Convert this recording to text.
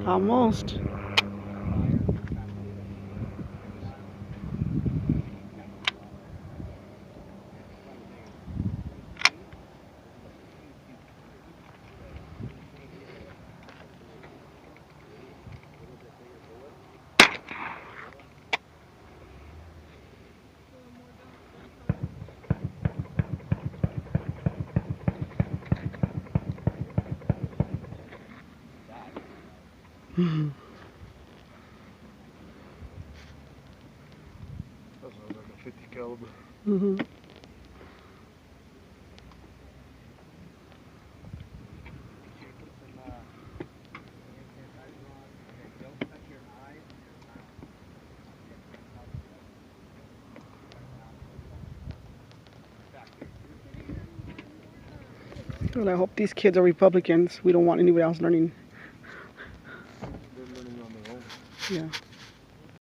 Almost. That sounds like a 50 caliber. Mm-hmm. Well, I hope these kids are Republicans. We don't want anybody else learning. They're learning on their own. Yeah.